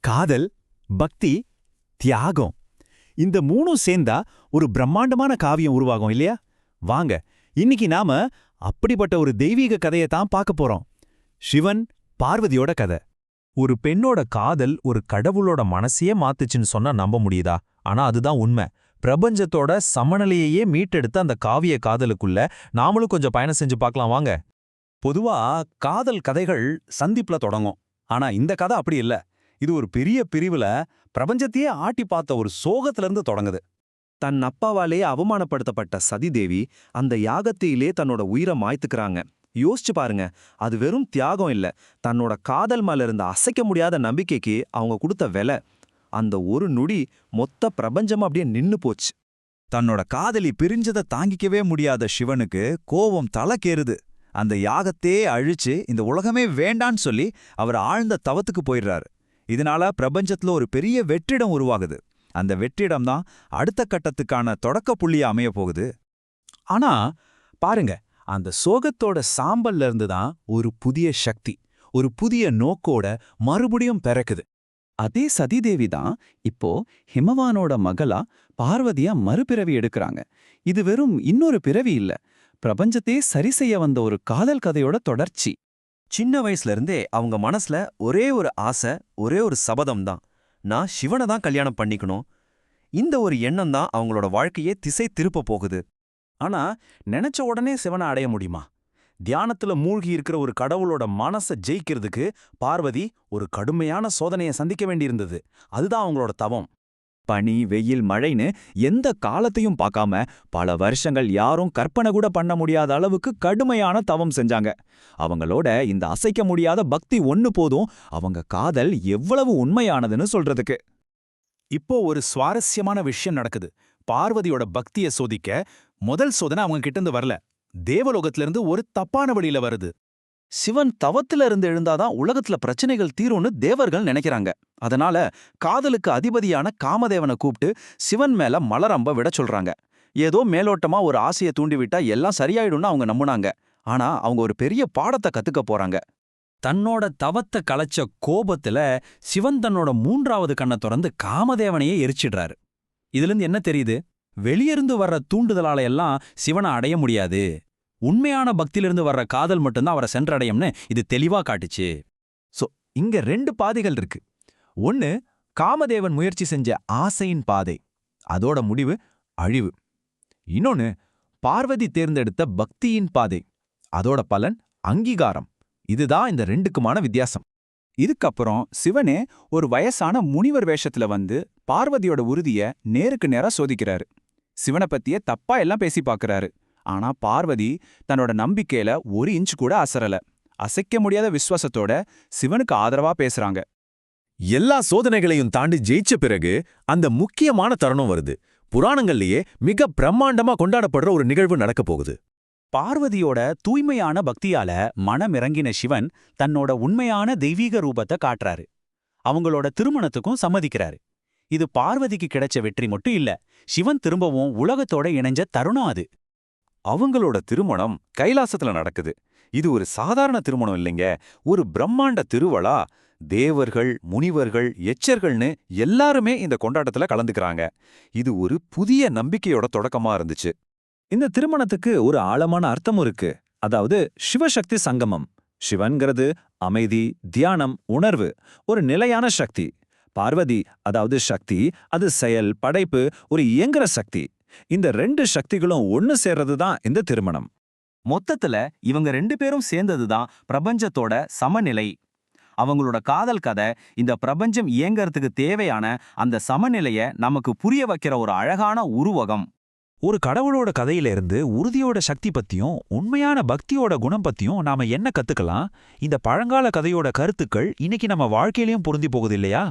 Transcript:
காதல், பக்தி, தியாகம், இந்த மூணும் சேர்ந்தா ஒரு பிரம்மாண்டமான காவியம் உருவாகும் இல்லையா? வாங்க, இன்னைக்கு நாம அப்படிப்பட்ட ஒரு தெய்வீக கதையை தான் பார்க்க போறோம். சிவன் பார்வதியோட கதை. ஒரு பெண்ணோட காதல் ஒரு கடவுளோட மனசையே மாத்துச்சுன்னு சொன்னா நம்ப முடியுதா? ஆனா அதுதான் உண்மை. பிரபஞ்சத்தோட சமநிலையையே மீட்டெடுத்த அந்த காவிய காதலுக்குள்ள நாமளும் கொஞ்சம் பயணம் செஞ்சு பார்க்கலாம் வாங்க. பொதுவா காதல் கதைகள் சந்திப்புல தொடங்கும். ஆனா இந்த கதை அப்படி இல்ல. இது ஒரு பெரிய பிரிவுல பிரபஞ்சத்தையே ஆட்டி பார்த்த ஒரு சோகத்திலிருந்து தொடங்குது. தன் அப்பாவாலே அவமானப்படுத்தப்பட்ட சதிதேவி அந்த யாகத்திலே தன்னோட உயிரை மாய்த்துக்கிறாங்க. யோசிச்சு பாருங்க, அது வெறும் தியாகம் இல்ல, தன்னோட காதல் மேல இருந்த அசைக்க முடியாத நம்பிக்கைக்கு அவங்க கொடுத்த விலை. அந்த ஒரு நொடி மொத்த பிரபஞ்சம் அப்படியே நின்னு போச்சு. தன்னோட காதலி பிரிஞ்சதை தாங்கிக்கவே முடியாத சிவனுக்கு கோபம் தலைக்கேறுது. அந்த யாகத்தையே அழிச்சு இந்த உலகமே வேண்டான்னு சொல்லி அவர் ஆழ்ந்த தவத்துக்கு போயிடுறாரு. இதனால பிரபஞ்சத்துல ஒரு பெரிய வெற்றிடம் உருவாகுது. அந்த வெற்றிடம் தான் அடுத்த கட்டத்துக்கான தொடக்க புள்ளியா அமைய போகுது. ஆனா பாருங்க, அந்த சோகத்தோட சாம்பல்ல இருந்து தான் ஒரு புதிய சக்தி, ஒரு புதிய நோக்கோட மறுபடியும் பிறக்குது. அதே சதிதேவி தான் இப்போ ஹிமவானோட மகளா பார்வதியா மறுபிறவி எடுக்கிறாங்க. இது வெறும் இன்னொரு பிறவி இல்ல, பிரபஞ்சத்தையே சரி செய்ய வந்த ஒரு காதல் கதையோட தொடர்ச்சி. சின்ன வயசுல இருந்தே அவங்க மனசுல ஒரே ஒரு ஆசை, ஒரே ஒரு சபதம் தான், நான் சிவனை தான் கல்யாணம் பண்ணிக்கணும். இந்த ஒரு எண்ணம் தான் அவங்களோட வாழ்க்கையே திசை திருப்ப போகுது. ஆனா நினைச்ச உடனே சிவனை அடைய முடியுமா? தியானத்துல மூழ்கி இருக்கிற ஒரு கடவுளோட மனசை ஜெயிக்கிறதுக்கு பார்வதி ஒரு கடுமையான சோதனையை சந்திக்க வேண்டியிருந்தது. அதுதான் அவங்களோட தவம். பனி, வெயில், மழைன்னு எந்த காலத்தையும் பார்க்காம பல வருஷங்கள் யாரும் கற்பனை கூட பண்ண முடியாத அளவுக்கு கடுமையான தவம் செஞ்சாங்க. அவங்களோட இந்த அசைக்க முடியாத பக்தி ஒன்னு போதும் அவங்க காதல் எவ்வளவு உண்மையானதுன்னு சொல்றதுக்கு. இப்போ ஒரு சுவாரஸ்யமான விஷயம் நடக்குது. பார்வதியோட பக்தியை சோதிக்க முதல் சோதனை அவங்க கிட்ட இருந்து வரல, தேவலோகத்திலிருந்து ஒரு தப்பான வழியில வருது. சிவன் தவத்துல இருந்து எழுந்தாதான் உலகத்துல பிரச்சனைகள் தீரும்னு தேவர்கள் நினைக்கிறாங்க. அதனால காதலுக்கு அதிபதியான காமதேவனை கூப்பிட்டு சிவன் மேல மலரம்ப விட சொல்றாங்க. ஏதோ மேலோட்டமா ஒரு ஆசையை தூண்டிவிட்டா எல்லாம் சரியாயிடும்னு அவங்க நம்புனாங்க. ஆனா அவங்க ஒரு பெரிய பாடத்தை கத்துக்க போறாங்க. தன்னோட தவத்தை கலைச்ச கோபத்துல சிவன் தன்னோட மூன்றாவது கண்ணை திறந்து காமதேவனையே எரிச்சிடுறாரு. இதிலிருந்து என்ன தெரியுது? வெளியிருந்து வர்ற தூண்டுதலால எல்லாம் சிவனை அடைய முடியாது, உண்மையான பக்தியிலிருந்து வர்ற காதல் மட்டும்தான் அவரை சென்றடையும்னு இது தெளிவா காட்டுச்சு. இங்க ரெண்டு பாதைகள் இருக்கு. ஒன்னு காமதேவன் முயற்சி செஞ்ச ஆசையின் பாதை, அதோட முடிவு அழிவு. இன்னொன்னு பார்வதி தேர்ந்தெடுத்த பக்தியின் பாதை, அதோட பலன் அங்கீகாரம். இதுதான் இந்த ரெண்டுக்குமான வித்தியாசம். இதுக்கப்புறம் சிவனே ஒரு வயசான முனிவர் வேஷத்துல வந்து பார்வதியோட உறுதிய நேருக்கு நேரா சோதிக்கிறாரு. சிவனை பத்தியே தப்பா எல்லாம் பேசி பார்க்கறாரு. ஆனா பார்வதி தன்னோட நம்பிக்கையில ஒரு இன்ச் கூட அசரல. அசைக்க முடியாத விசுவாசத்தோட சிவனுக்கு ஆதரவா பேசுறாங்க. எல்லா சோதனைகளையும் தாண்டி ஜெயிச்ச பிறகு அந்த முக்கியமான தருணம் வருது. புராணங்கள்லயே மிக பிரம்மாண்டமா கொண்டாடப்படுற ஒரு நிகழ்வு நடக்க போகுது. பார்வதியோட தூய்மையான பக்தியால மனமிறங்கின சிவன் தன்னோட உண்மையான தெய்வீக ரூபத்தை காட்டுறாரு. அவங்களோட திருமணத்துக்கும் சம்மதிக்கிறாரு. இது பார்வதிக்கு கிடைச்ச வெற்றி மட்டும் இல்ல, சிவன் திரும்பவும் உலகத்தோட இணைஞ்ச தருணம் அது. அவங்களோட திருமணம் கைலாசத்துல நடக்குது. இது ஒரு சாதாரண திருமணம் இல்லைங்க, ஒரு பிரம்மாண்ட திருவிழா. தேவர்கள், முனிவர்கள், எச்சர்கள்னு எல்லாருமே இந்த கொண்டாட்டத்துல கலந்துக்கிறாங்க. இது ஒரு புதிய நம்பிக்கையோட தொடக்கமா இருந்துச்சு. இந்த திருமணத்துக்கு ஒரு ஆழமான அர்த்தமும் இருக்கு. அதாவது சிவசக்தி சங்கமம். சிவன்கிறது அமைதி, தியானம், உணர்வு, ஒரு நிலையான சக்தி. பார்வதி அதாவது சக்தி, அது செயல், படைப்பு, ஒரு இயங்குற சக்தி. இந்த ரெண்டு சக்திகளும் ஒன்னு சேர்றதுதான் இந்த திருமணம். மொத்தத்துல இவங்க ரெண்டு பேரும் சேர்ந்ததுதான் பிரபஞ்சத்தோட சமநிலை. அவங்களோட காதல் கதை இந்த பிரபஞ்சம் இயங்கறதுக்கு தேவையான அந்த சமநிலைய நமக்கு புரிய வைக்கிற ஒரு அழகான உருவகம். ஒரு கடவுளோட கதையிலிருந்து உறுதியோட சக்தி பத்தியும் உண்மையான பக்தியோட குணம் பத்தியும் நாம என்ன கத்துக்கலாம்? இந்த பழங்கால கதையோட கருத்துக்கள் இன்னைக்கு நம்ம வாழ்க்கையிலயும் பொருந்தி போகுது இல்லையா?